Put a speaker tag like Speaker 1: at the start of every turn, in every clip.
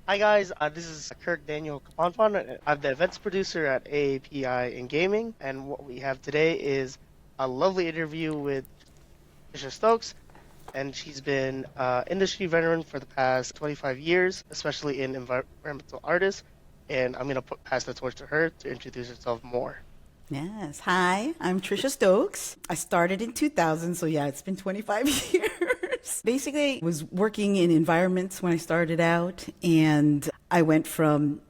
Speaker 1: Hi guys, this is Kirk Daniel Kapanpan. I'm the events producer at AAPI in gaming, and what we have today is a lovely interview with Tricia Stokes, and she's been industry veteran for the past 25 years, especially in environmental artists. And I'm gonna pass the torch to her to introduce herself more.
Speaker 2: Yes. Hi, I'm Tricia Stokes. I started in 2000, so yeah, it's been 25 years. Basically, I was working in environments when I started out, and I went from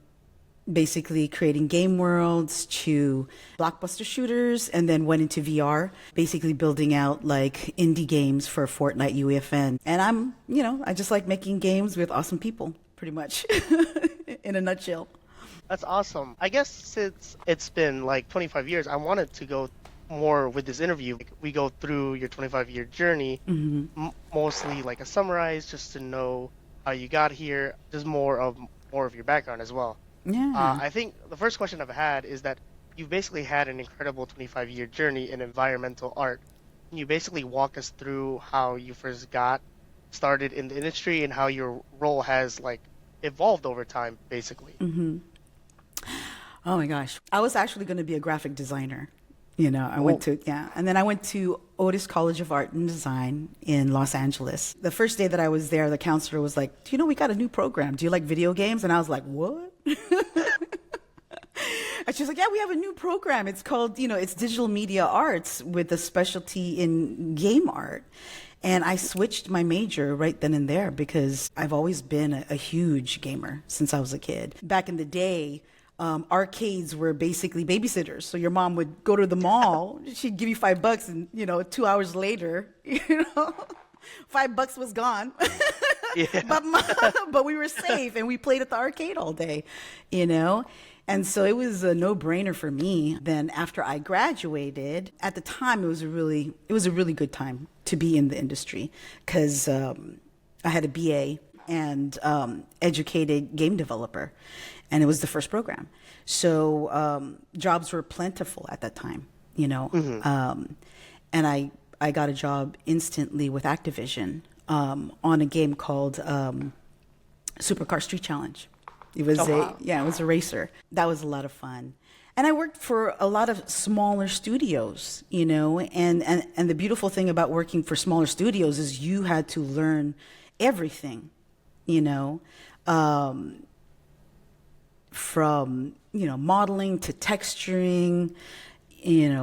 Speaker 2: basically creating game worlds to blockbuster shooters and then went into VR, basically building out like indie games for Fortnite UEFN. And I just like making games with awesome people, pretty much, in a nutshell.
Speaker 1: That's awesome. I guess since it's been like 25 years, I wanted to go more with this interview. Like, we go through your 25-year journey, mostly like a summarize, just to know how you got here, just more of your background as well.
Speaker 2: Yeah.
Speaker 1: I think the first question I've had is that you've basically had an incredible 25-year journey in environmental art. Can you basically walk us through how you first got started in the industry and how your role has like evolved over time, basically?
Speaker 2: Oh my gosh. I was actually going to be a graphic designer. I went
Speaker 1: Oh,
Speaker 2: to, yeah. And then I went to Otis College of Art and Design in Los Angeles. The first day that I was there, the counselor was like, "Do you know we got a new program? Do you like video games?" And I was like, "What?" And she's like, "Yeah, we have a new program. It's called, it's digital media arts with a specialty in game art." And I switched my major right then and there because I've always been a huge gamer since I was a kid. Back in the day, arcades were basically babysitters. So your mom would go to the mall, she'd give you $5, and 2 hours later, $5 was gone.
Speaker 1: yeah.
Speaker 2: but we were safe and we played at the arcade all day, you know. And so it was a no-brainer for me. Then after I graduated, at the time it was a really good time to be in the industry because I had a BA and educated game developer, and it was the first program. So jobs were plentiful at that time,
Speaker 1: hmm
Speaker 2: and I got a job instantly with Activision on a game called Supercar Street Challenge. It was
Speaker 1: Oh, wow.
Speaker 2: it was a racer. That was a lot of fun. And I worked for a lot of smaller studios, and the beautiful thing about working for smaller studios is you had to learn everything, you know, um, from, modeling to texturing.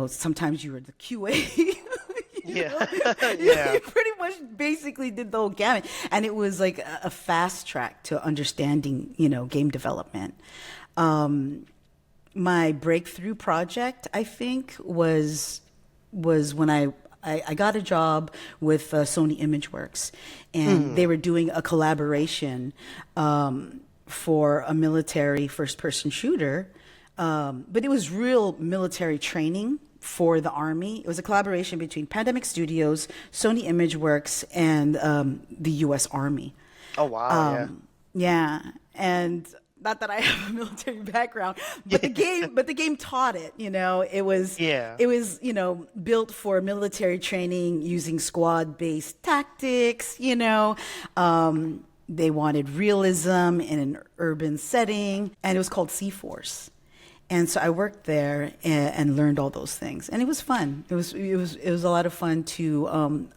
Speaker 2: Sometimes you were the QA.
Speaker 1: Yeah.
Speaker 2: You
Speaker 1: Yeah.
Speaker 2: pretty much basically did the whole gamut. And it was like a fast track to understanding, game development. Um, my breakthrough project, I think, was when I got a job with Sony ImageWorks, and they
Speaker 1: Mm.
Speaker 2: were doing a collaboration for a military first-person shooter, but it was real military training for the Army. It was a collaboration between Pandemic Studios, Sony ImageWorks, and the U.S. Army.
Speaker 1: Oh, wow. Yeah.
Speaker 2: Yeah, and not that I have a military background, but the game taught it.
Speaker 1: Yeah.
Speaker 2: It was built for military training using squad-based tactics. They wanted realism in an urban setting, and it was called Sea Force. And so I worked there and learned all those things, and it was fun. It was a lot of fun to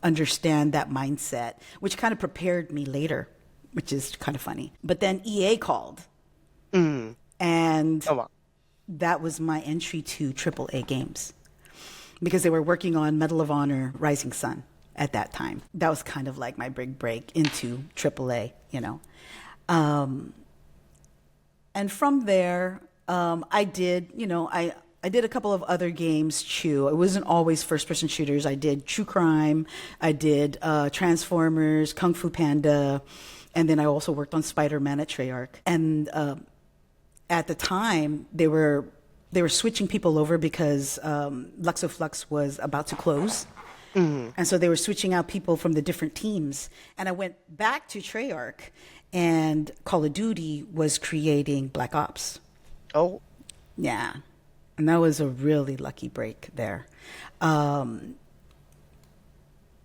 Speaker 2: understand that mindset, which kind of prepared me later, which is kind of funny. But then EA called,
Speaker 1: Mm.
Speaker 2: and
Speaker 1: Oh, wow.
Speaker 2: that was my entry to AAA games because they were working on Medal of Honor Rising Sun at that time. That was kind of like my big break into AAA. Um, and from there, I did, I did a couple of other games too. It wasn't always first-person shooters. I did True Crime, I did Transformers, Kung Fu Panda, and then I also worked on Spider-Man at Treyarch. And at the time, they were switching people over because Luxoflux was about to close.
Speaker 1: Mm.
Speaker 2: And so they were switching out people from the different teams. And I went back to Treyarch, and Call of Duty was creating Black Ops.
Speaker 1: Oh,
Speaker 2: Yeah. And that was a really lucky break there. Um,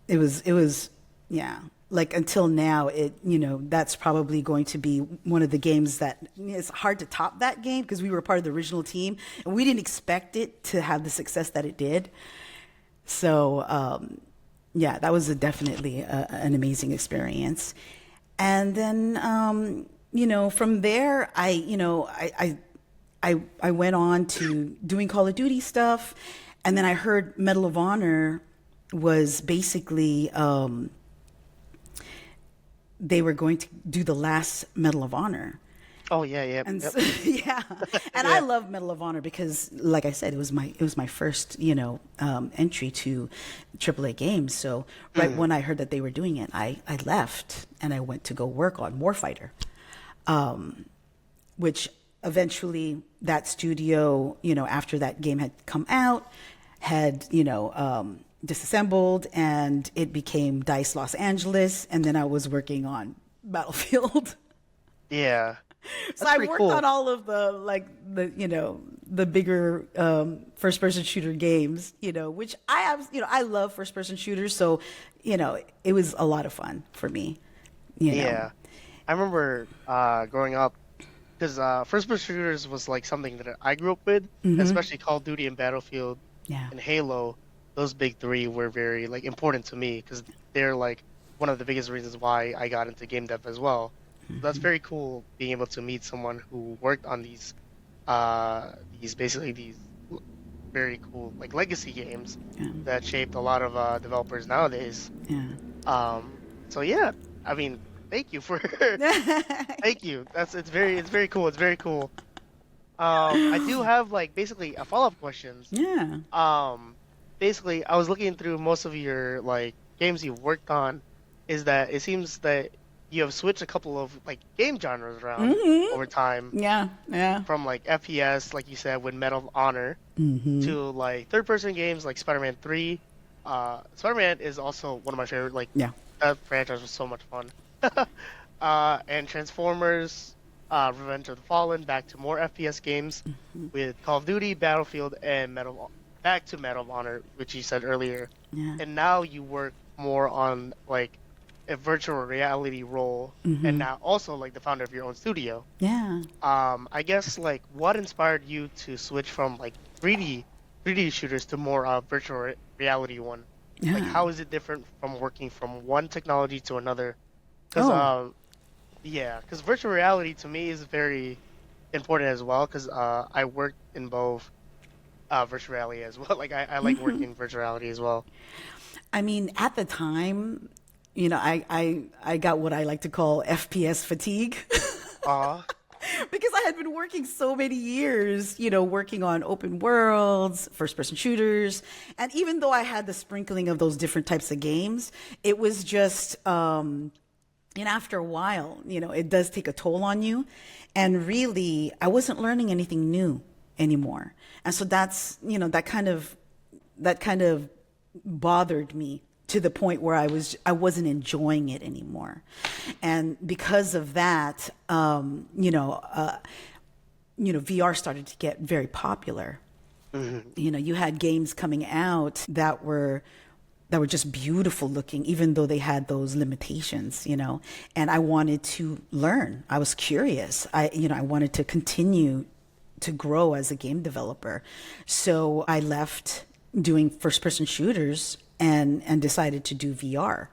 Speaker 2: it was, yeah. like until now, that's probably going to be one of the games that it's hard to top that game because we were part of the original team and we didn't expect it to have the success that it did. So, yeah, that was definitely an amazing experience. And then, from there, I went on to doing Call of Duty stuff. And then I heard Medal of Honor was basically, they were going to do the last Medal of Honor.
Speaker 1: Oh yeah, yeah,
Speaker 2: And
Speaker 1: yep.
Speaker 2: so, yeah, and
Speaker 1: Yeah.
Speaker 2: I love Medal of Honor because, like I said, it was my first entry to AAA games. So right when I heard that they were doing it, I left and I went to go work on Warfighter, which eventually that studio, after that game had come out, had disassembled and it became DICE Los Angeles, and then I was working on Battlefield.
Speaker 1: Yeah.
Speaker 2: So
Speaker 1: That's
Speaker 2: I
Speaker 1: pretty
Speaker 2: worked
Speaker 1: cool.
Speaker 2: on all of the bigger first person shooter games, which I have, I love first person shooters. So, it was a lot of fun for me,
Speaker 1: Yeah. I remember growing up because first-person shooters was like something that I grew up with, especially Call of Duty and Battlefield
Speaker 2: Yeah.
Speaker 1: and Halo. Those big three were very like important to me because they're like one of the biggest reasons why I got into game dev as well. That's very cool being able to meet someone who worked on these very cool like legacy games
Speaker 2: Yeah.
Speaker 1: that shaped a lot of developers nowadays.
Speaker 2: Yeah.
Speaker 1: Um, so yeah, I mean, thank you for thank you. It's very cool. It's very cool. I do have like basically a follow-up questions.
Speaker 2: Yeah.
Speaker 1: Basically, I was looking through most of your like games you've worked on. Is that it seems that you have switched a couple of like game genres around over time
Speaker 2: Yeah. Yeah.
Speaker 1: from like FPS, like you said, with Medal of Honor,
Speaker 2: Mm-hmm.
Speaker 1: to like third-person games like Spider-Man 3. Spider-Man is also one of my favorite. Like
Speaker 2: Yeah.
Speaker 1: that franchise was so much fun. And Transformers, Revenge of the Fallen, back to more FPS games with Call of Duty, Battlefield, and back to Medal of Honor, which you said earlier.
Speaker 2: Yeah.
Speaker 1: And now you work more on like a virtual reality role, and now also like the founder of your own studio.
Speaker 2: Yeah.
Speaker 1: I guess like what inspired you to switch from like 3D shooters to more virtual reality one? Like
Speaker 2: Yeah.
Speaker 1: how is it different from working from one technology to another? Because
Speaker 2: Oh.
Speaker 1: yeah, because virtual reality to me is very important as well. Because I worked in both virtual reality as well. Like I like working in virtual reality as well.
Speaker 2: I mean, at the time, I got what I like to call FPS fatigue.
Speaker 1: Aw,
Speaker 2: Because I had been working so many years, working on open worlds, first person shooters. And even though I had the sprinkling of those different types of games, it was just, and after a while, it does take a toll on you. And really, I wasn't learning anything new anymore. And so that's, that kind of bothered me to the point where I wasn't enjoying it anymore. And because of that, VR started to get very popular. You had games coming out that were just beautiful looking, even though they had those limitations, and I wanted to learn. I was curious. I wanted to continue to grow as a game developer. So I left doing first person shooters and decided to do VR.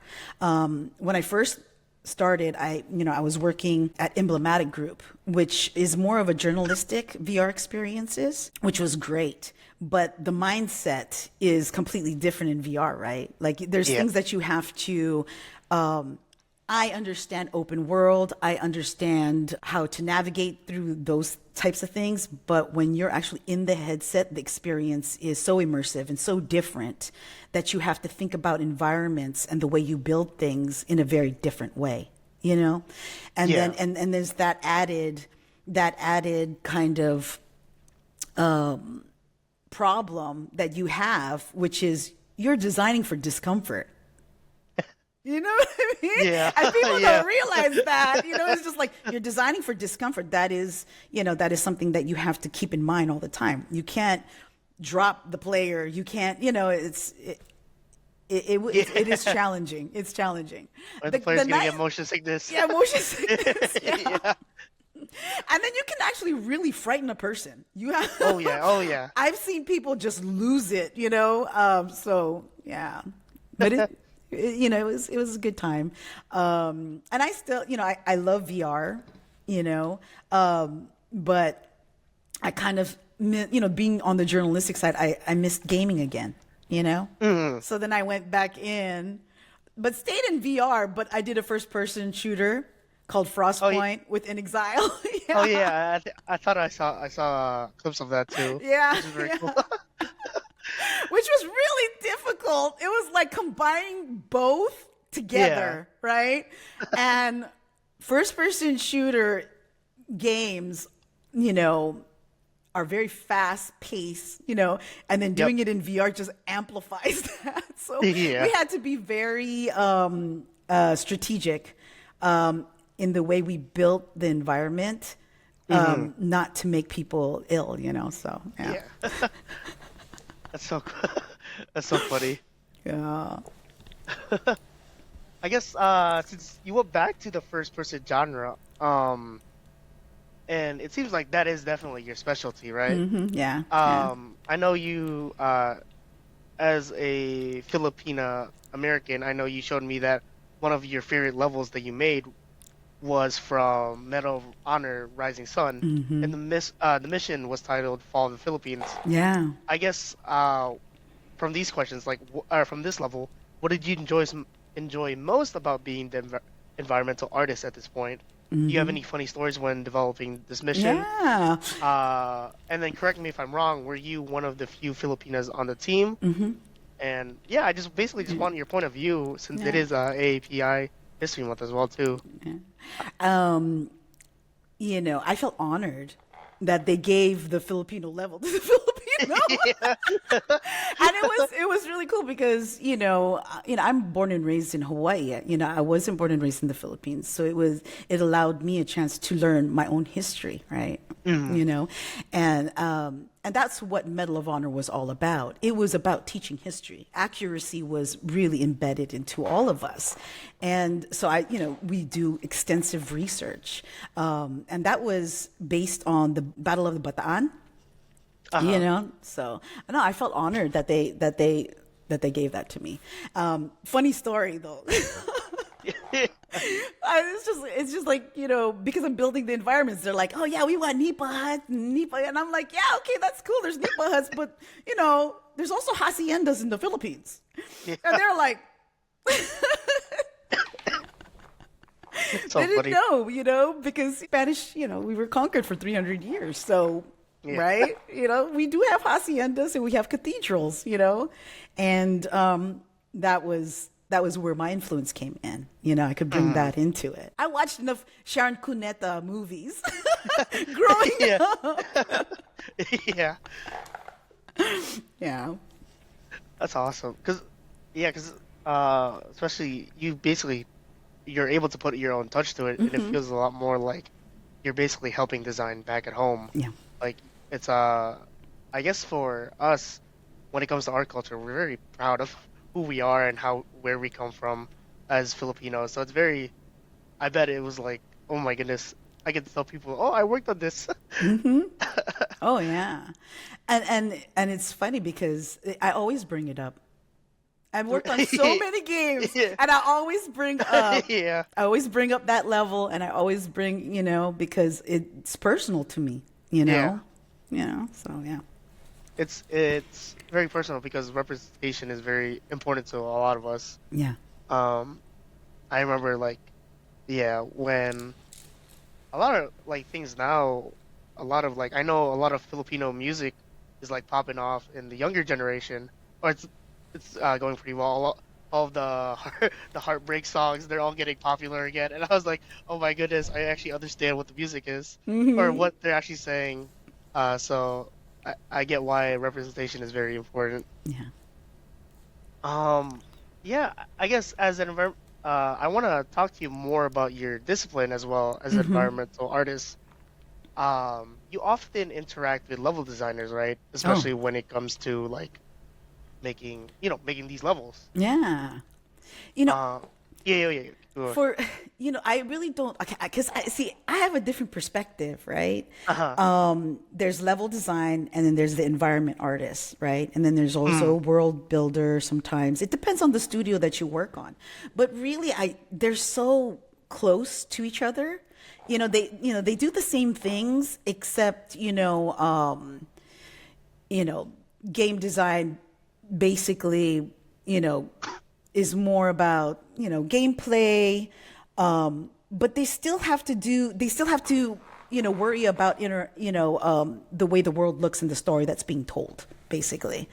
Speaker 2: When I first started, I was working at Emblematic Group, which is more of a journalistic VR experiences, which was great. But the mindset is completely different in VR, right? Like there's
Speaker 1: yeah,
Speaker 2: things that you have to, I understand open world. I understand how to navigate through those types of things. But when you're actually in the headset, the experience is so immersive and so different that you have to think about environments and the way you build things in a very different way, And
Speaker 1: yeah,
Speaker 2: then, and there's that added kind of, problem that you have, which is you're designing for discomfort. You know what I mean?
Speaker 1: yeah,
Speaker 2: And people
Speaker 1: yeah,
Speaker 2: don't realize that. It's just like you're designing for discomfort. That is something that you have to keep in mind all the time. You can't drop the player. You can't,
Speaker 1: Yeah.
Speaker 2: it is challenging. It's challenging.
Speaker 1: Or the
Speaker 2: The
Speaker 1: player's gonna
Speaker 2: night,
Speaker 1: get motion sickness.
Speaker 2: yeah, motion sickness. Yeah.
Speaker 1: Yeah.
Speaker 2: And then you can actually really frighten a person. You have,
Speaker 1: Oh yeah. Oh yeah.
Speaker 2: I've seen people just lose it, you know. So yeah, but you know, it was a good time. And I still, you know, I love VR, you know, but I kind of, you know, being on the journalistic side, I missed gaming again, you know. So then I went back in, but stayed in VR. But I did a first person shooter called
Speaker 1: Oh yeah.
Speaker 2: Frostpoint with an Exile.
Speaker 1: Oh
Speaker 2: Yeah.
Speaker 1: yeah. I thought I saw clips of that too,
Speaker 2: Yeah,
Speaker 1: which is very
Speaker 2: yeah.
Speaker 1: cool.
Speaker 2: Which was really difficult. It was like combining both
Speaker 1: Yeah.
Speaker 2: together, right? And first person shooter games, you know, are very fast paced, you know, and then
Speaker 1: Yep.
Speaker 2: doing it in VR just amplifies that. So
Speaker 1: Yeah.
Speaker 2: we had to be very strategic in the way we built the environment, not to make people ill, you know. So yeah,
Speaker 1: Yeah. That's so that's so funny.
Speaker 2: yeah,
Speaker 1: I guess since you went back to the first person genre, and it seems like that is definitely your specialty, right?
Speaker 2: yeah, yeah.
Speaker 1: I know you as a Filipina American, I know you showed me that one of your favorite levels that you made was from Medal of Honor Rising Sun, and the mission was titled Fall of the Philippines.
Speaker 2: Yeah.
Speaker 1: I guess from these questions, like from this level, what did you enjoy most about being the environmental artist at this point? Do you have any funny stories when developing this mission?
Speaker 2: Yeah.
Speaker 1: And then correct me if I'm wrong. Were you one of the few Filipinas on the team? And yeah, I just basically just want your point of view since it
Speaker 2: Yeah.
Speaker 1: is AAPI History Month as well too.
Speaker 2: Um, you know, I felt honored that they gave the Filipino level to the Filipino.
Speaker 1: Yeah.
Speaker 2: And it was really cool because you know I'm born and raised in Hawaii. You know, I wasn't born and raised in the Philippines, so it allowed me a chance to learn my own history, right? You know, and that's what Medal of Honor was all about. It was about teaching history. Accuracy was really embedded into all of us, and so we do extensive research, and that was based on the Battle of the Bataan. You know, so no, I felt honored that they gave that to me. Funny story though. It's just like, you know, because I'm building the environments, they're like, oh yeah, we want Nipa huts, Nipa, and I'm like, yeah, okay, that's cool. There's Nipa huts, but you know, there's also haciendas in the Philippines,
Speaker 1: Yeah.
Speaker 2: and they're like,
Speaker 1: So
Speaker 2: they didn't
Speaker 1: funny.
Speaker 2: know, you know, because Spanish, you know, we were conquered for 300 years, so.
Speaker 1: Yeah.
Speaker 2: Right, you know, we do have haciendas and we have cathedrals, you know, and that was where my influence came in. You know, I could bring that into it. I watched enough Sharon Cuneta movies growing
Speaker 1: Yeah.
Speaker 2: up.
Speaker 1: Yeah.
Speaker 2: Yeah.
Speaker 1: That's awesome. Cause especially you're able to put your own touch to it, and it feels a lot more like you're basically helping design back at home.
Speaker 2: Yeah.
Speaker 1: Like it's I guess for us, when it comes to art culture, we're very proud of who we are and where we come from as Filipinos. So it's very, I bet it was like, oh my goodness, I get to tell people, oh, I worked on this.
Speaker 2: Oh yeah, and it's funny because I always bring it up. I've worked on so many games,
Speaker 1: Yeah.
Speaker 2: and I always bring up.
Speaker 1: Yeah.
Speaker 2: I always bring up that level, and I always bring, you know, because it's personal to me. You know.
Speaker 1: Yeah.
Speaker 2: So yeah.
Speaker 1: It's very personal because representation is very important to a lot of us.
Speaker 2: Yeah.
Speaker 1: I remember when a lot of like things now, a lot of like I know a lot of Filipino music is like popping off in the younger generation, or it's going pretty well. All of the the heartbreak songs, they're all getting popular again, and I was like, oh my goodness, I actually understand what the music is or what they're actually saying. So I get why representation is very important.
Speaker 2: Yeah.
Speaker 1: Yeah, I guess as an I want to talk to you more about your discipline as well as an environmental artist. You often interact with level designers, right? Especially when it comes to like making these levels.
Speaker 2: Yeah. You know,
Speaker 1: Uh, yeah. Sure.
Speaker 2: for I really don't, because I see I have a different perspective, right?
Speaker 1: Uh-huh.
Speaker 2: There's level design, and then there's the environment artist, right? And then there's also
Speaker 1: Mm.
Speaker 2: world builder. Sometimes it depends on the studio that you work on, but really they're so close to each other. They do the same things, except you know game design basically, is more about, gameplay. But they still have to, worry about the way the world looks in the story that's being told, basically.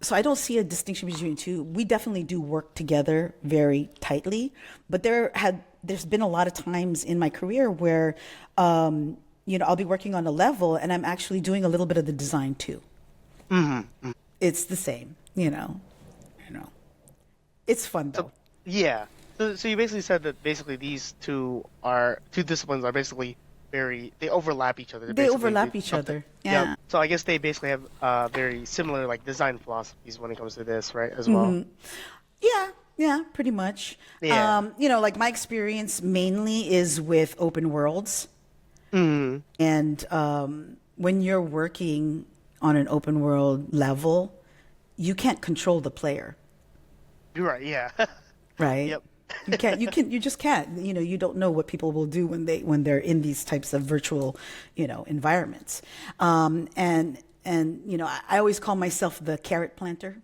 Speaker 2: So I don't see a distinction between the two. We definitely do work together very tightly, but there's been a lot of times in my career where, I'll be working on a level and I'm actually doing a little bit of the design too.
Speaker 1: Hmm.
Speaker 2: It's the same, you know. It's fun
Speaker 1: So
Speaker 2: though.
Speaker 1: yeah. So you basically said that basically these two disciplines are basically they overlap each other.
Speaker 2: They
Speaker 1: They
Speaker 2: overlap each
Speaker 1: something.
Speaker 2: other.
Speaker 1: Yep.
Speaker 2: Yeah.
Speaker 1: So I guess they basically have very similar like design philosophies when it comes to this, right? As well.
Speaker 2: Yeah, yeah, pretty much.
Speaker 1: Yeah.
Speaker 2: Like my experience mainly is with open worlds.
Speaker 1: Hmm.
Speaker 2: And when you're working on an open world level, you can't control the player,
Speaker 1: You're right. Yeah.
Speaker 2: right?
Speaker 1: Yep.
Speaker 2: You just can't. You don't know what people will do when they're in these types of virtual, environments. And I always call myself the carrot planter.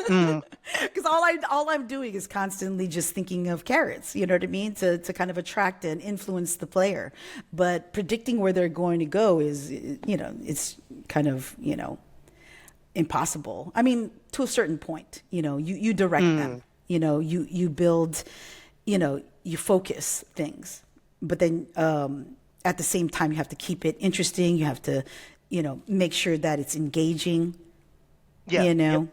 Speaker 1: Mm.
Speaker 2: Because all I'm doing is constantly just thinking of carrots, you know what I mean, to kind of attract and influence the player. But predicting where they're going to go is, it's kind of, impossible. I mean, to a certain point, you direct them,
Speaker 1: Mm.
Speaker 2: you build, you focus things, but then at the same time you have to keep it interesting. You have to, make sure that it's engaging,
Speaker 1: Yeah.
Speaker 2: you
Speaker 1: Yep.
Speaker 2: know.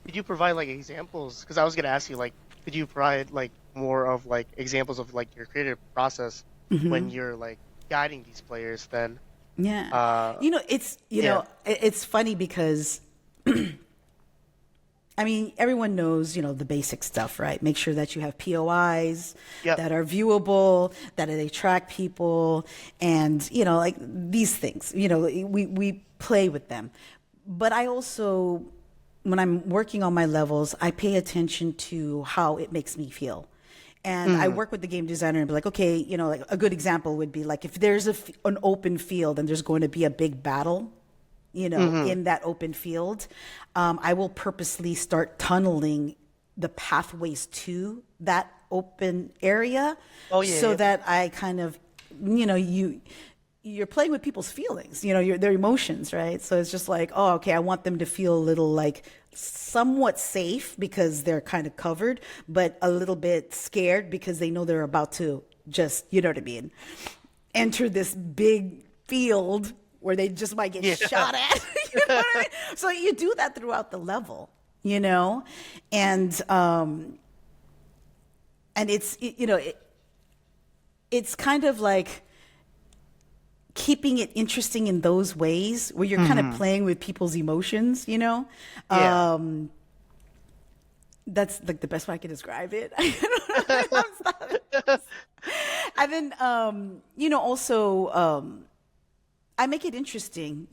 Speaker 1: Could you provide like examples? Because I was gonna ask you like, could you provide like more of like examples of like your creative process when you're like guiding these players? Then,
Speaker 2: Yeah.
Speaker 1: uh,
Speaker 2: It's,
Speaker 1: yeah.
Speaker 2: it's funny because I mean, everyone knows, the basic stuff, right? Make sure that you have POIs
Speaker 1: Yep.
Speaker 2: that are viewable, that they track people, and, like these things, we play with them. But I also, when I'm working on my levels, I pay attention to how it makes me feel. And I
Speaker 1: Mm.
Speaker 2: work with the game designer and be like, okay, like a good example would be like if there's an open field and there's going to be a big battle,
Speaker 1: Hmm.
Speaker 2: in that open field, I will purposely start tunneling the pathways to that open area
Speaker 1: Oh yeah.
Speaker 2: so
Speaker 1: Yep.
Speaker 2: that I kind of, you're playing with people's feelings, their emotions, right? So it's just like, oh, okay, I want them to feel a little like somewhat safe because they're kind of covered, but a little bit scared because they know they're about to just, you know what I mean, enter this big field where they just might get
Speaker 1: Yeah.
Speaker 2: shot at. You know what I mean? So you do that throughout the level, and it's kind of like keeping it interesting in those ways where you're kind of
Speaker 1: Hmm.
Speaker 2: playing with people's emotions.
Speaker 1: Yeah.
Speaker 2: That's like the best way I can describe it. And then, also, I make it interesting,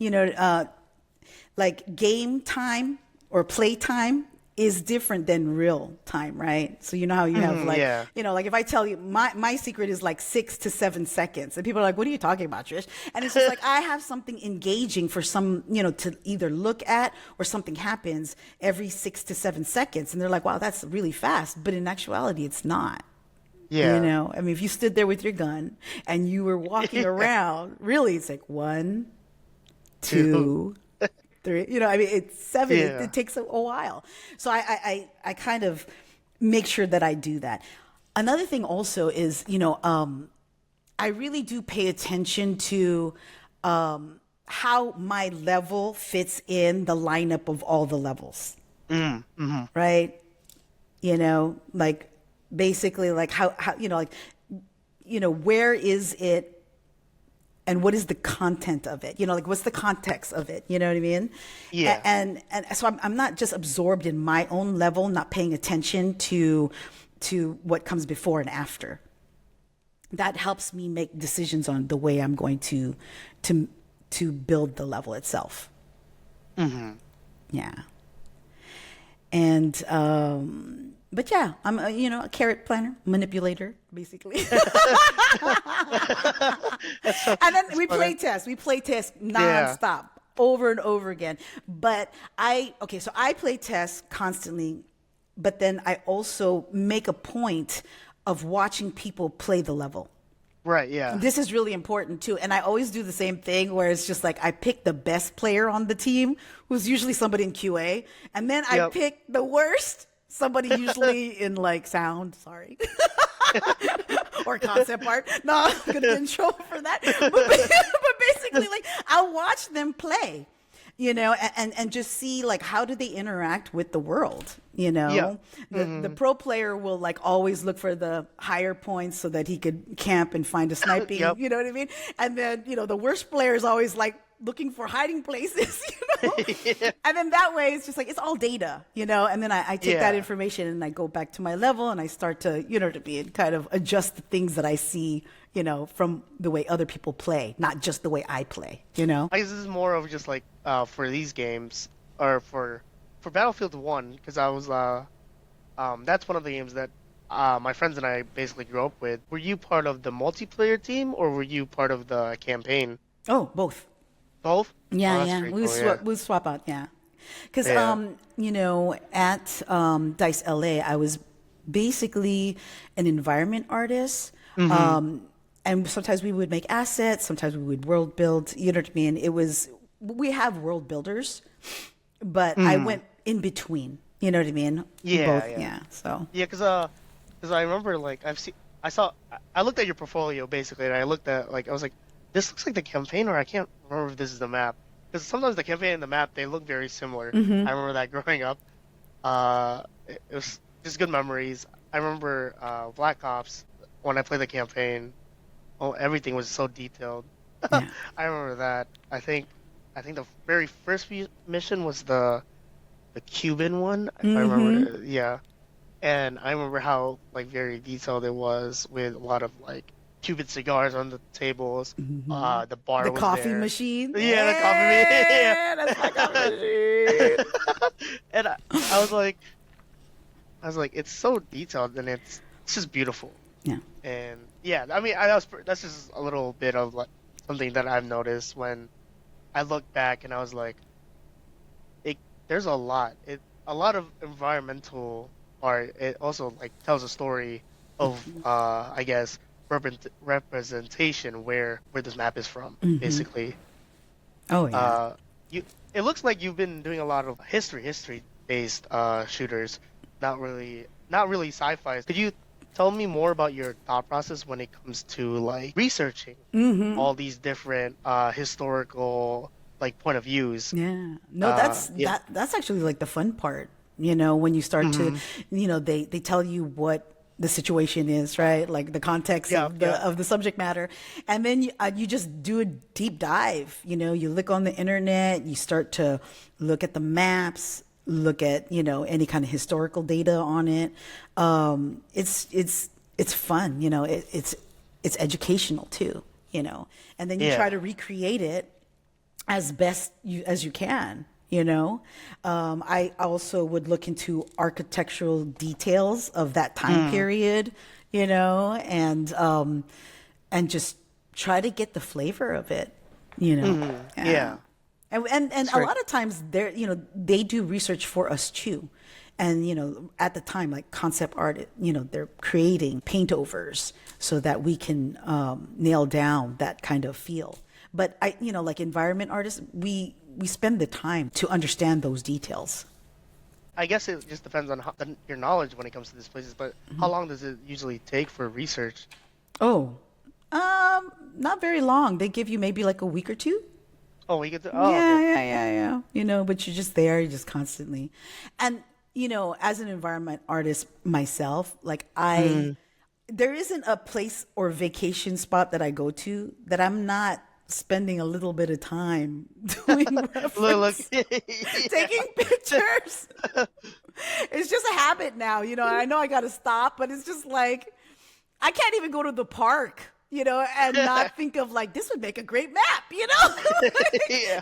Speaker 2: like game time or play time is different than real time, right? So you know how you have
Speaker 1: Hmm.
Speaker 2: like,
Speaker 1: Yeah.
Speaker 2: like if I tell you my secret is like 6 to 7 seconds, and people are like, "What are you talking about, Trish?" And it's just like I have something engaging for some, to either look at or something happens every 6 to 7 seconds, and they're like, "Wow, that's really fast," but in actuality, it's not.
Speaker 1: Yeah.
Speaker 2: I mean, if you stood there with your gun and you were walking
Speaker 1: Yeah.
Speaker 2: around, really, it's like one,
Speaker 1: Two.
Speaker 2: two, three. I mean, it's seven. It
Speaker 1: Yeah.
Speaker 2: takes a while. So I kind of make sure that I do that. Another thing also is, I really do pay attention to how my level fits in the lineup of all the levels,
Speaker 1: Mm. Hmm.
Speaker 2: right? Like basically like how where is it and what is the content of it? Like what's the context of it? You know what I mean?
Speaker 1: Yeah.
Speaker 2: And so I'm not just absorbed in my own level, not paying attention to what comes before and after. That helps me make decisions on the way I'm going to build the level itself.
Speaker 1: Mm-hmm.
Speaker 2: Yeah. And but yeah, I'm a carrot planner, manipulator, basically. And then we play test. We play test nonstop, over and over again. But so I play test constantly, but then I also make a point of watching people play the level.
Speaker 1: Right, yeah.
Speaker 2: This is really important too. And I always do the same thing where it's just like I pick the best player on the team, who's usually somebody in QA, and then I pick the worst, somebody usually in like sound, sorry. Or concept art. No, I'm gonna get in trouble for that. But basically, like I'll watch them play, and just see like how do they interact with the world. The pro player will like always look for the higher points so that he could camp and find a sniping.
Speaker 1: Yep.
Speaker 2: You know what I mean? And then the worst player is always like looking for hiding places.
Speaker 1: Yeah.
Speaker 2: And then that way it's just like it's all data, and then I take that information and I go back to my level and I start to kind of adjust the things that I see from the way other people play, not just the way I play.
Speaker 1: I guess this is more of just like for these games or for Battlefield 1, because I was that's one of the games that my friends and I basically grew up with. Were you part of the multiplayer team or were you part of the campaign?
Speaker 2: Oh, both.
Speaker 1: Both?
Speaker 2: Yeah,
Speaker 1: Oh,
Speaker 2: yeah.
Speaker 1: cool,
Speaker 2: We swap out, yeah. Because at Dice LA, I was basically an environment artist. And sometimes we would make assets, sometimes we would world build. You know what I mean? We have world builders, but I went in between. You know what I mean?
Speaker 1: Yeah,
Speaker 2: Both, yeah. So
Speaker 1: yeah, because I remember like I looked at your portfolio basically, and I looked at I was like, this looks like the campaign, or I can't remember if this is the map, because sometimes the campaign and the map, they look very similar. I remember that growing up. It was just good memories. I remember Black Ops when I played the campaign. Oh, everything was so detailed.
Speaker 2: yeah.
Speaker 1: I remember that. I think the very first mission was the Cuban one, if I remember. Yeah, and I remember how very detailed it was, with a lot of Cuban cigars on the tables. The bar
Speaker 2: The
Speaker 1: was
Speaker 2: coffee
Speaker 1: there.
Speaker 2: machine.
Speaker 1: Yeah, the coffee machine. Yeah,
Speaker 2: that's my coffee machine.
Speaker 1: And I was like, it's so detailed, and it's just beautiful.
Speaker 2: Yeah.
Speaker 1: And yeah, I mean, that's just a little bit of something that I've noticed when I look back, and I was like, there's a lot of environmental art. It also tells a story of I guess representation where this map is from, basically.
Speaker 2: Oh yeah.
Speaker 1: It looks like you've been doing a lot of history based shooters, not really sci-fi. Could you tell me more about your thought process when it comes to researching all these different historical point of views?
Speaker 2: Yeah. No, that's actually the fun part, when you start to, they tell you what the situation is, right? Like the context of the subject matter. And then you just do a deep dive, you look on the internet, you start to look at the maps, look at, any kind of historical data on it. It's fun, it's educational too, and then you try to recreate it as best as you can. I also would look into architectural details of that time period, and just try to get the flavor of it,
Speaker 1: Yeah.
Speaker 2: And a lot of times they do research for us too. And, at the time, concept art, they're creating paint overs so that we can nail down that kind of feel. But environment artists, we spend the time to understand those details.
Speaker 1: I guess it just depends on your knowledge when it comes to these places, but how long does it usually take for research?
Speaker 2: Oh, not very long. They give you maybe a week or two.
Speaker 1: Oh, we get to.
Speaker 2: Yeah, okay. Yeah. But you're just there, you're just constantly. And, as an environment artist myself, there isn't a place or vacation spot that I go to that I'm not spending a little bit of time doing
Speaker 1: Look,
Speaker 2: reference,
Speaker 1: yeah.
Speaker 2: taking pictures. It's just a habit now, I know I got to stop, but it's just like, I can't even go to the park, and not think of like, this would make a great map.
Speaker 1: Yeah.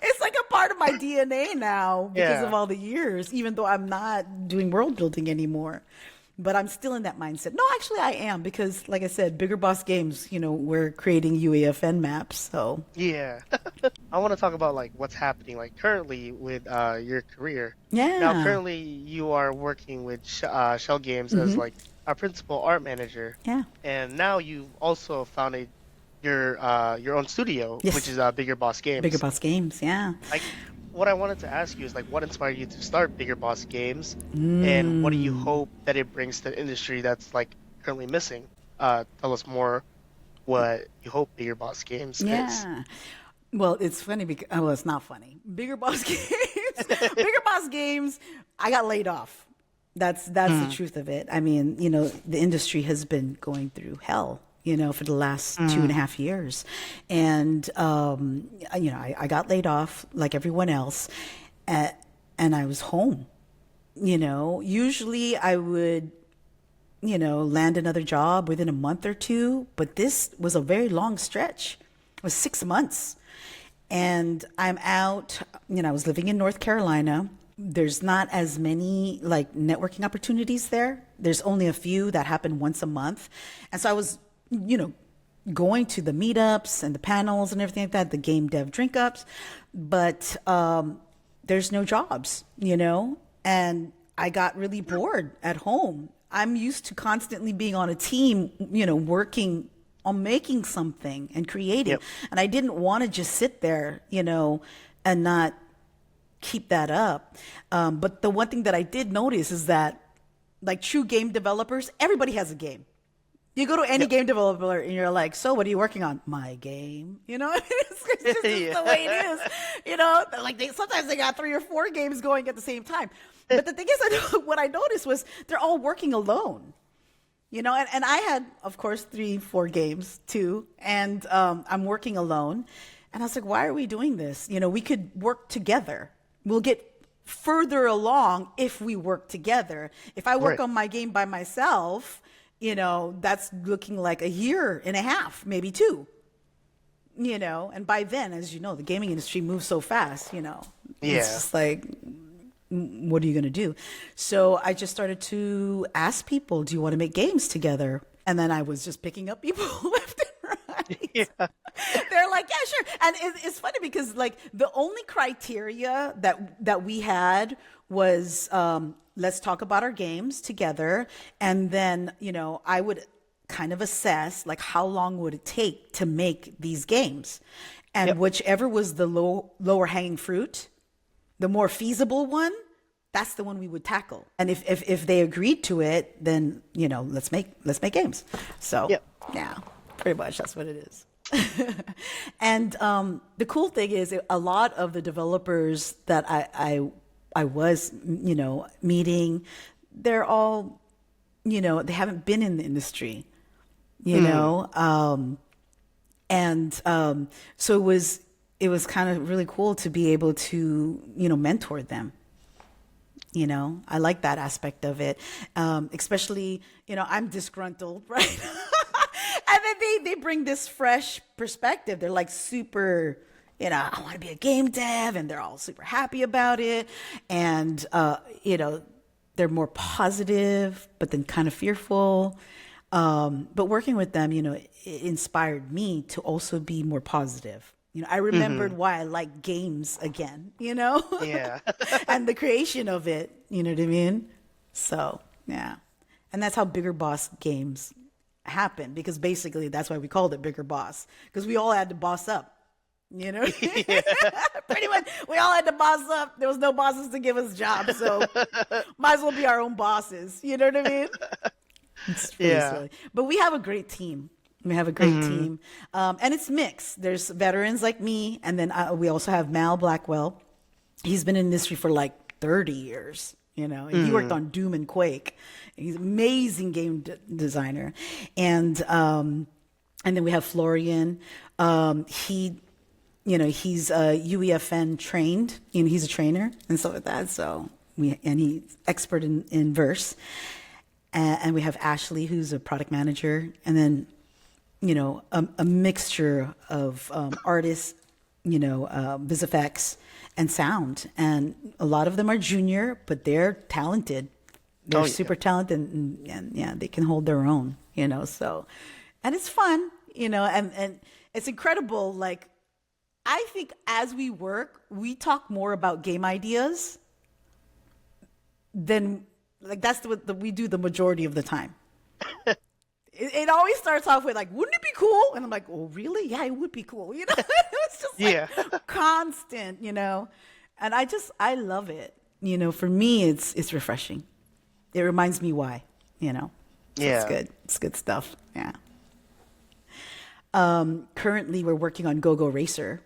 Speaker 2: It's like a part of my DNA now because of
Speaker 1: Yeah.
Speaker 2: all the years, even though I'm not doing world building anymore. But I'm still in that mindset. No, actually, I am because, like I said, Bigger Boss Games, we're creating UEFN maps. So,
Speaker 1: Yeah. I want to talk about like what's happening like currently with your career. Now,
Speaker 2: yeah.
Speaker 1: currently you are working with Schell Games as
Speaker 2: Hmm.
Speaker 1: like a principal art manager,
Speaker 2: Yeah.
Speaker 1: and now you've also founded your own studio, which
Speaker 2: Yes.
Speaker 1: is Bigger Boss
Speaker 2: Bigger
Speaker 1: Games.
Speaker 2: Boss Games. Yeah.
Speaker 1: Like, what I wanted to ask you is like, what inspired you to start Bigger Boss Games, and what do you
Speaker 2: Mm.
Speaker 1: hope that it brings to the industry that's like currently missing? Tell us more what you hope Bigger Boss Games is.
Speaker 2: Yeah. Well, it's funny because, well, it's not funny. Bigger Boss Games, Bigger Boss Games, I got laid off. That's the
Speaker 1: Mm,
Speaker 2: truth of it. I mean, the industry has been going through hell, for the last two and a
Speaker 1: mm,
Speaker 2: half years. And, I got laid off like everyone else, uh, and I was home. Usually I would, land another job within a month or two, but this was a very long stretch. It was 6 months. And I'm out, I was living in North Carolina. There's not as many like networking opportunities there. There's only a few that happen once a month. And so I was, going to the meetups and the panels and everything like that, the game dev drink ups, but there's no jobs, and I got really bored at home. I'm used to constantly being on a team, working on making something and creating.
Speaker 1: yep.
Speaker 2: And I didn't want to just sit there, and not keep that up. But the one thing that I did notice is that, like true game developers, everybody has a game. You go to any
Speaker 1: Yep.
Speaker 2: game developer and you're like, so what are you working on? My game. It's just the way it is. Like sometimes they got 3 or 4 games going at the same time. But the thing is, what I noticed was they're all working alone. And I had, of course, 3, 4 games too. And I'm working alone. And I was like, why are we doing this? We could work together. We'll get further along if we work together. If I work
Speaker 1: Right.
Speaker 2: on my game by myself, that's looking like a year and a half, maybe 2. And by then, as you know, the gaming industry moves so fast, it's
Speaker 1: Yeah.
Speaker 2: just like, what are you going to do? So I just started to ask people, do you want to make games together? And then I was just picking up people left and right.
Speaker 1: Yeah.
Speaker 2: They're like, yeah, sure. And it's funny because like the only criteria that we had was, let's talk about our games together. And then, I would kind of assess like how long would it take to make these games, and
Speaker 1: Yep.
Speaker 2: whichever was the lower hanging fruit, the more feasible one, that's the one we would tackle. And if they agreed to it, then let's make games. So
Speaker 1: Yep.
Speaker 2: yeah, pretty much that's what it is. And the cool thing is, a lot of the developers that I was meeting, they're all they haven't been in the industry,
Speaker 1: Mm,
Speaker 2: and so it was kind of really cool to be able to mentor them. I like that aspect of it, especially I'm disgruntled, right? And then they bring this fresh perspective. They're like super, I want to be a game dev, and they're all super happy about it. And they're more positive, but then kind of fearful. But working with them, it inspired me to also be more positive. I remembered
Speaker 1: hmm.
Speaker 2: why I like games again,
Speaker 1: Yeah.
Speaker 2: and the creation of it, you know what I mean? So, yeah. And that's how Bigger Boss Games happened, because basically that's why we called it Bigger Boss, because we all had to boss up.
Speaker 1: Yeah.
Speaker 2: Pretty much, we all had to boss up. There was no bosses to give us jobs, so might as well be our own bosses. You know what I mean? It's really
Speaker 1: Yeah.
Speaker 2: silly. But we have a great team. We have a great
Speaker 1: Hmm.
Speaker 2: team. And it's mixed. There's veterans like me, and then we also have Mal Blackwell. He's been in the industry for like 30 years, and he worked
Speaker 1: Mm.
Speaker 2: on Doom and Quake. He's an amazing game designer. And then we have Florian. He He's UEFN trained. He's a trainer and stuff like that. So he's expert in verse. And we have Ashley, who's a product manager, and then a mixture of artists, vis effects and sound, and a lot of them are junior, but they're talented. They're super talented, and yeah, they can hold their own. So, and it's fun, and it's incredible. Like, I think as we work, we talk more about game ideas than, like, that's what we do the majority of the time. It always starts off with, like, wouldn't it be cool? And I'm like, oh, really? Yeah, it would be cool. It's just like constant, and I love it. For me, it's refreshing. It reminds me why, So it's good. It's good stuff. Yeah. Currently we're working on Go-Go Racer,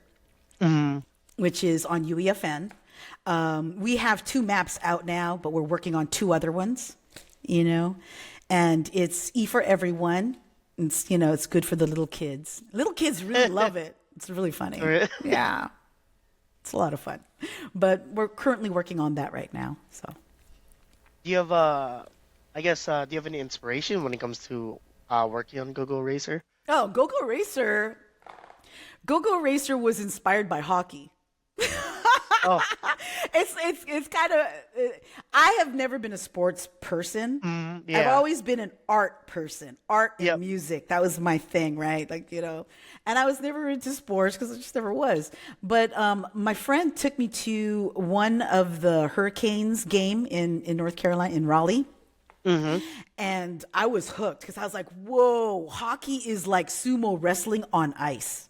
Speaker 2: which is on UEFN. We have 2 maps out now, but we're working on 2 other ones, and it's E for everyone. It's, it's good for the little kids. Little kids really love it. It's really funny. Yeah. It's a lot of fun, but we're currently working on that right now. So
Speaker 1: Do you have do you have any inspiration when it comes to working on Go-Go Racer?
Speaker 2: Oh, Go-Go Racer. Go-Go Racer was inspired by hockey.
Speaker 1: Oh,
Speaker 2: It's kind of. I have never been a sports person.
Speaker 1: yeah.
Speaker 2: I've always been an art person, art and music. That was my thing, right? Like, and I was never into sports because I just never was. But my friend took me to one of the Hurricanes game in North Carolina, in Raleigh. And I was hooked because I was like, whoa, hockey is like sumo wrestling on ice.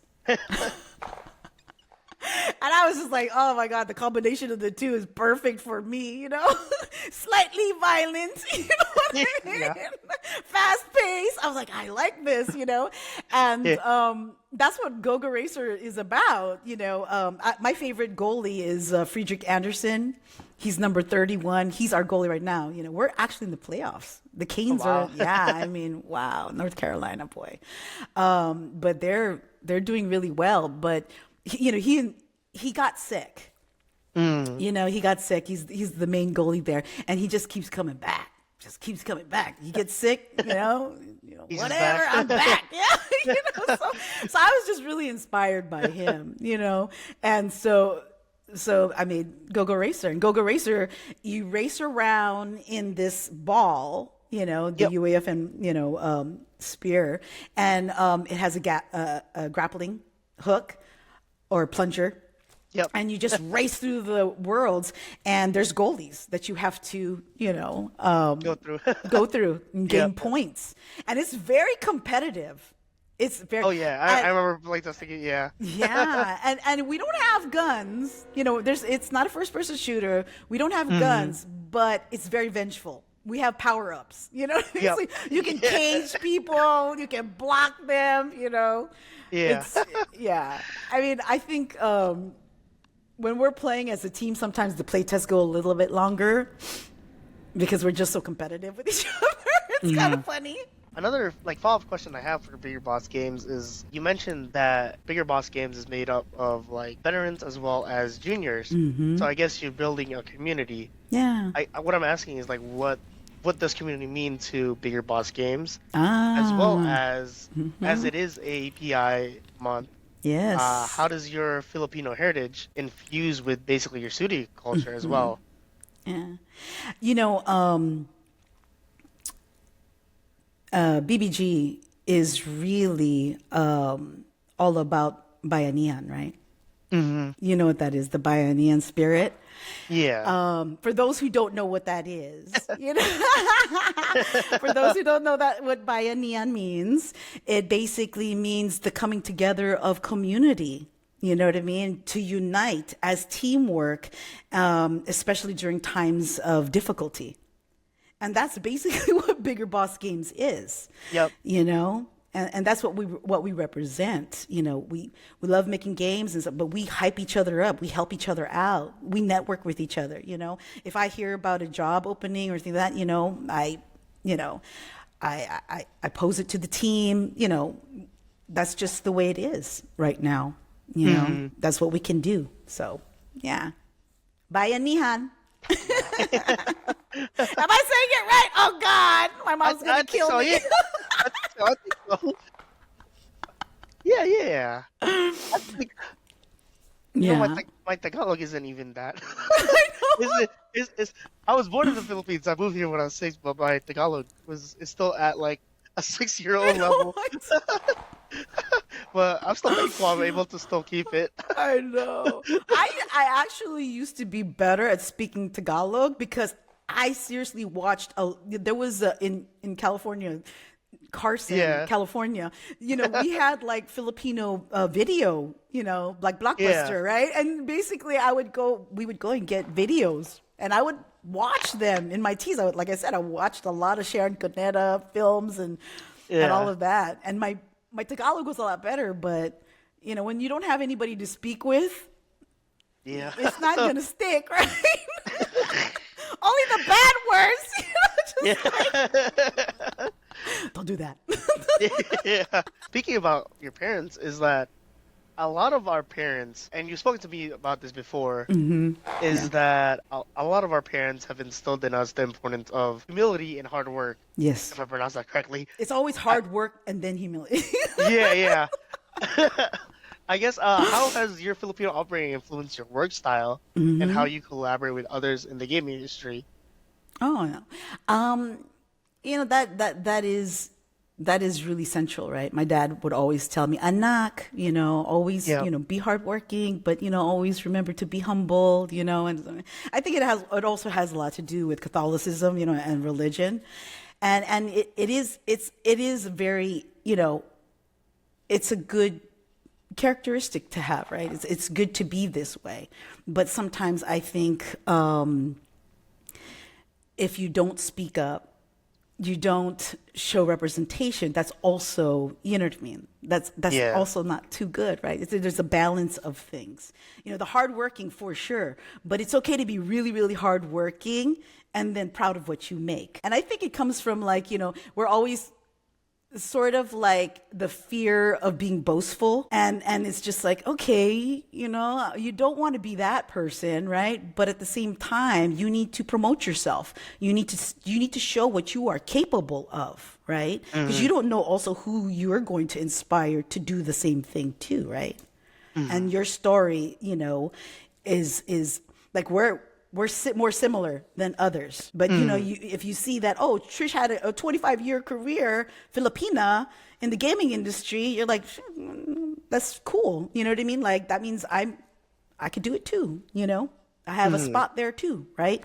Speaker 2: And I was just like, oh my God, the combination of the two is perfect for me, Slightly violent, what I mean?
Speaker 1: Yeah.
Speaker 2: Fast pace. I was like, I like this, And that's what Go-Go Racer is about, my favorite goalie is Friedrich Anderson. He's number 31. He's our goalie right now. We're actually in the playoffs. The Canes are, wow, North Carolina, boy. But they're doing really well. But he got sick. He got sick. He's the main goalie there, and he just keeps coming back. He gets sick, whatever. I'm back. Yeah, So I was just really inspired by him, and so I made Go-Go Racer. And Go-Go Racer, you race around in this ball, the UAFN, spear, and it has a grappling hook or plunger.
Speaker 1: Yep.
Speaker 2: And you just race through the worlds, and there's goalies that you have to, go through and gain points. And it's very competitive. It's very.
Speaker 1: Oh yeah, I remember like just thinking, yeah.
Speaker 2: Yeah, and we don't have guns. It's not a first-person shooter. We don't have guns, but it's very vengeful. We have power-ups. Yep. So you can cage people. You can block them.
Speaker 1: Yeah.
Speaker 2: I mean, I think when we're playing as a team, sometimes the play tests go a little bit longer because we're just so competitive with each other. It's kind of funny.
Speaker 1: Another follow-up question I have for Bigger Boss Games is, you mentioned that Bigger Boss Games is made up of veterans as well as juniors. So I guess you're building a community.
Speaker 2: Yeah.
Speaker 1: What I'm asking is what does community mean to Bigger Boss Games, as well as it is AAPI month.
Speaker 2: Yes.
Speaker 1: How does your Filipino heritage infuse with basically your studio culture as well?
Speaker 2: Yeah. BBG is really all about Bayanihan, right? You know what that is, the Bayanihan spirit.
Speaker 1: Yeah.
Speaker 2: For those who don't know what that is, for those who don't know what Bayanihan means, it basically means the coming together of community. You know what I mean? To unite as teamwork, especially during times of difficulty. And that's basically what Bigger Boss Games is.
Speaker 1: Yep.
Speaker 2: And that's what we represent. We love making games and stuff, but we hype each other up. We help each other out. We network with each other. If I hear about a job opening or anything like that, I pose it to the team. That's just the way it is right now. That's what we can do. So, yeah. Bye, Nihan. Am I saying it right? Oh, God. My mom's going to kill me.
Speaker 1: Yeah. I think so. Yeah. I think, my Tagalog isn't even that.
Speaker 2: I know.
Speaker 1: I was born in the Philippines. I moved here when I was 6, but my Tagalog is still at like a 6-year-old level. But I'm still thankful I'm able to still keep it.
Speaker 2: I know. I actually used to be better at speaking Tagalog because I seriously watched there was in California, Carson, California, we had like Filipino video, like Blockbuster, right? And basically we would go and get videos and I would watch them in my teens. Like I said, I watched a lot of Sharon Cuneta films and all of that. And my Tagalog was a lot better, but when you don't have anybody to speak with, it's not going to stick, right? Only the bad words, don't do that.
Speaker 1: Speaking about your parents, is that a lot of our parents, and you've spoken to me about this before, that a lot of our parents have instilled in us the importance of humility and hard work.
Speaker 2: Yes.
Speaker 1: If I pronounce that correctly.
Speaker 2: It's always hard work and then humility.
Speaker 1: Yeah. I guess, how has your Filipino upbringing influenced your work style and how you collaborate with others in the gaming industry?
Speaker 2: Oh, no. That is really central, right? My dad would always tell me, anak, always, be hardworking, but, always remember to be humble, and I think it also has a lot to do with Catholicism, and religion. And it is very, it's a good characteristic to have, right? It's good to be this way. But sometimes I think, if you don't speak up, you don't show representation, that's also, you know what I mean? That's also not too good, right? There's a balance of things. The hardworking for sure, but it's okay to be really, really hardworking and then proud of what you make. And I think it comes from we're always sort of like the fear of being boastful, and it's just like, okay, you don't want to be that person, right? But at the same time, you need to promote yourself. You need to show what you are capable of, right? Because you don't know also who you're going to inspire to do the same thing too, right? And your story, is like we're more similar than others. But, if you see that, Trish had a 25-year career, Filipina, in the gaming industry, you're like, that's cool. You know what I mean? Like, that means I could do it too, I have a spot there too, right?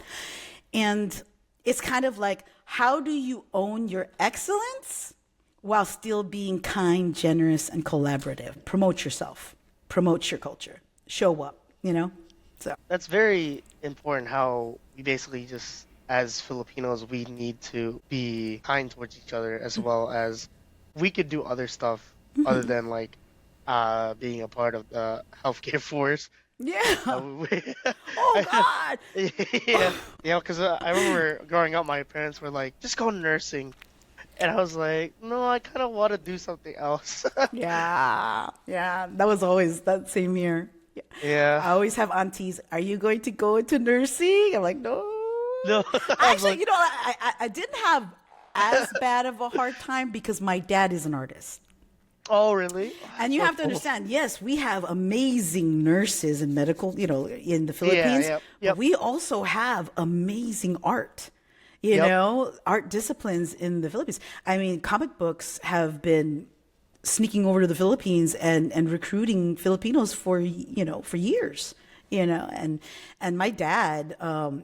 Speaker 2: And it's kind of like, how do you own your excellence while still being kind, generous, and collaborative? Promote yourself. Promote your culture. Show up, So.
Speaker 1: That's very important, how we basically just, as Filipinos, we need to be kind towards each other, as well as we could do other stuff other than being a part of the healthcare force.
Speaker 2: Yeah. Oh, God.
Speaker 1: Because I remember growing up, my parents were like, just go nursing. And I was like, no, I kind of want to do something else.
Speaker 2: Yeah. That was always that same year.
Speaker 1: Yeah.
Speaker 2: I always have aunties, are you going to go into nursing? I'm like, no. Actually, I didn't have as bad of a hard time because my dad is an artist.
Speaker 1: Oh, really?
Speaker 2: And you have to understand, yes, we have amazing nurses and medical, in the Philippines.
Speaker 1: Yep.
Speaker 2: But we also have amazing art, art disciplines in the Philippines. I mean, comic books have been sneaking over to the Philippines and recruiting Filipinos for years, and my dad,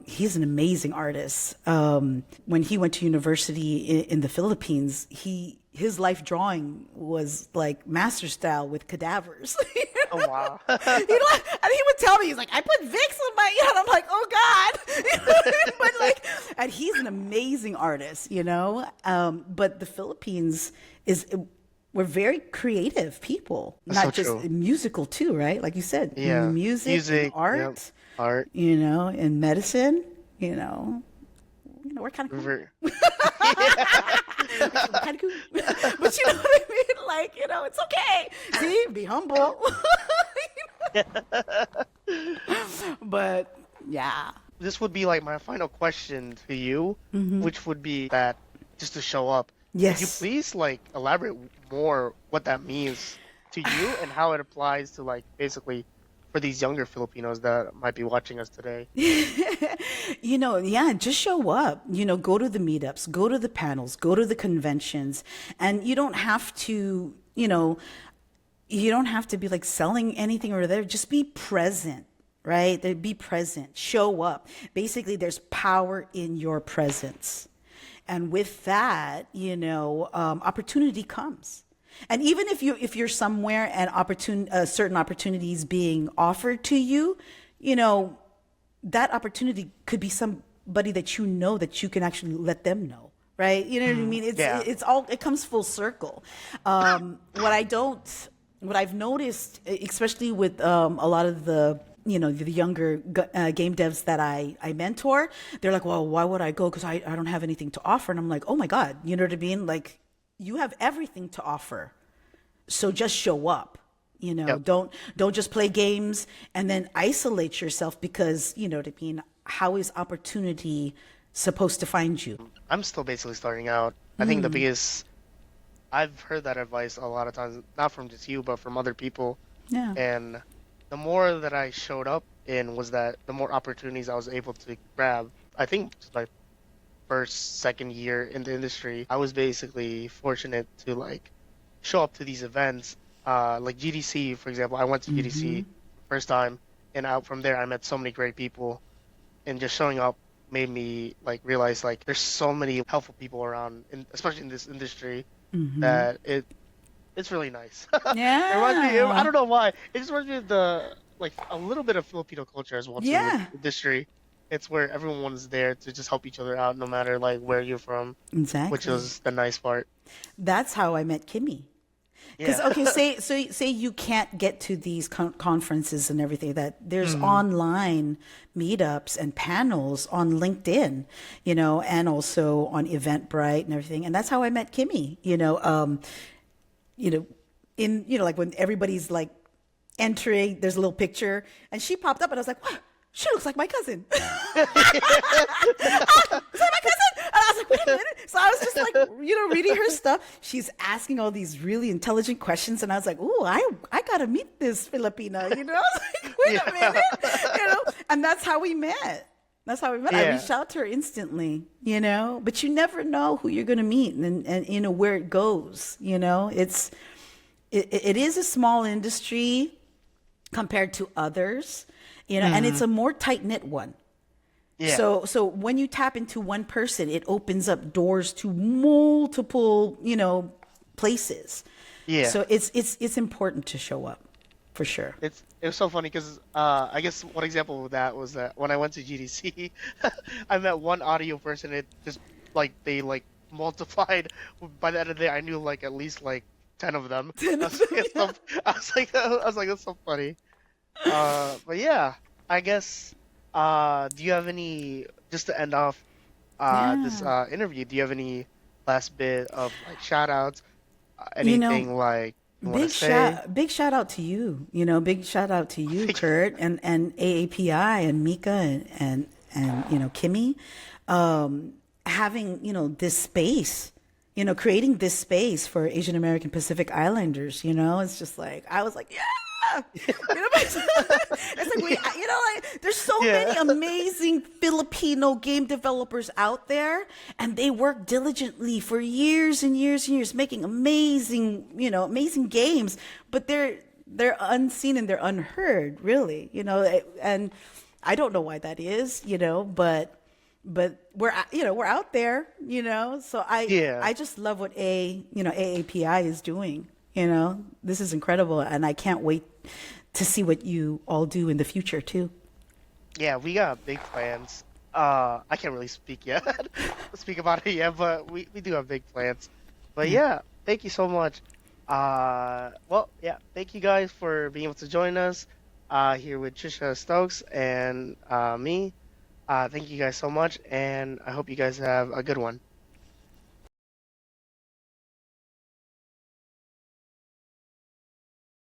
Speaker 2: he's an amazing artist. When he went to university in the Philippines, his life drawing was like master style with cadavers.
Speaker 1: Oh, wow.
Speaker 2: And he would tell me, he's like, I put Vicks on my, and I'm like, oh God. But and he's an amazing artist, but the Philippines we're very creative people,
Speaker 1: That's
Speaker 2: not
Speaker 1: so
Speaker 2: just
Speaker 1: true.
Speaker 2: musical too, right? Like you said, music and art,
Speaker 1: art,
Speaker 2: and medicine, we're kind of cool. Kind of cool. But you know what I mean? Like, it's okay. See, be humble. But yeah.
Speaker 1: This would be like my final question to you,
Speaker 2: Hmm.
Speaker 1: which would be that just to show up. Could you
Speaker 2: Yes.
Speaker 1: please like elaborate more what that means to you and how it applies to like basically for these younger Filipinos that might be watching us today?
Speaker 2: Yeah, just show up. Go to the meetups, go to the panels, go to the conventions, and you don't have to be like selling anything or there. Just be present, right? Be present. Show up. Basically, there's power in your presence, and with that, opportunity comes. And even if you're somewhere and certain opportunities being offered to you, you know that opportunity could be somebody that that you can actually let them know, right? You know what I
Speaker 1: Mm,
Speaker 2: mean? It's
Speaker 1: yeah.
Speaker 2: it's all it comes full circle. What I've noticed, especially with a lot of the younger game devs that I mentor, they're like, well, why would I go? Because I don't have anything to offer. And I'm like, oh my God, you know what I mean? Like, you have everything to offer. So just show up.
Speaker 1: Yep.
Speaker 2: Don't just play games and then isolate yourself, because you know what I mean. How is opportunity supposed to find you?
Speaker 1: I'm still basically starting out. I think the biggest I've heard that advice a lot of times, not from just you, but from other people.
Speaker 2: Yeah.
Speaker 1: And the more that I showed up in was that the more opportunities I was able to grab. I think just my first, second year in the industry, I was basically fortunate to like show up to these events. Like GDC, for example, I went to GDC first time, and out from there, I met so many great people, and just showing up made me like realize like there's so many helpful people around, especially in this industry, that it's really nice. It reminds me, I
Speaker 2: Yeah.
Speaker 1: don't know why, it just reminds me of the like a little bit of Filipino culture as well too with
Speaker 2: Yeah.
Speaker 1: industry. It's where everyone's there to just help each other out, no matter like where you're from, which
Speaker 2: Exactly.
Speaker 1: is the nice part.
Speaker 2: That's how I met Kimmy. Because
Speaker 1: Yeah.
Speaker 2: okay, say you can't get to these conferences and everything. That there's online meetups and panels on LinkedIn, and also on Eventbrite and everything. And that's how I met Kimmy. You know, like when everybody's like entering, there's a little picture, and she popped up, and I was like, wow, she looks like my cousin. Is that my cousin? And I was like, wait a minute. So I was just like, reading her stuff. She's asking all these really intelligent questions. And I was like, ooh, I got to meet this Filipina, I was like, wait a
Speaker 1: Yeah.
Speaker 2: minute. And that's how we met. That's how we met. I
Speaker 1: Yeah.
Speaker 2: reached out to her instantly, but you never know who you're going to meet and where it goes, it is a small industry compared to others, and it's a more tight knit one.
Speaker 1: Yeah.
Speaker 2: So when you tap into one person, it opens up doors to multiple, places.
Speaker 1: Yeah.
Speaker 2: So it's important to show up, for sure.
Speaker 1: It was so funny because I guess one example of that was that when I went to GDC, I met one audio person. It just like they like multiplied. By the end of the day, I knew like at least like 10 of them. I was like, that's so funny. But yeah, I guess. Do you have any just to end off this
Speaker 2: Yeah.
Speaker 1: interview? Do you have any last bit of like shout outs?
Speaker 2: You know,
Speaker 1: Anything like you want to say?
Speaker 2: big shout out to you. Big shout out to you, Kurt, and AAPI and Mika and Kimmy, having this space, creating this space for Asian American Pacific Islanders. It's just like I was like, yeah. It's like there's so many
Speaker 1: Yeah.
Speaker 2: amazing Filipino game developers out there, and they work diligently for years and years and years, making amazing games. But they're unseen and they're unheard, really. And I don't know why that is, but we're out there, so
Speaker 1: Yeah.
Speaker 2: I just love what AAPI is doing. This is incredible, and I can't wait to see what you all do in the future too.
Speaker 1: Yeah, we got big plans. I can't really speak yet, speak about it yet, but we do have big plans. But
Speaker 2: Yeah.
Speaker 1: yeah, thank you so much. Well, yeah, thank you guys for being able to join us here with Tricia Stokes and me. Thank you guys so much, and I hope you guys have a good one.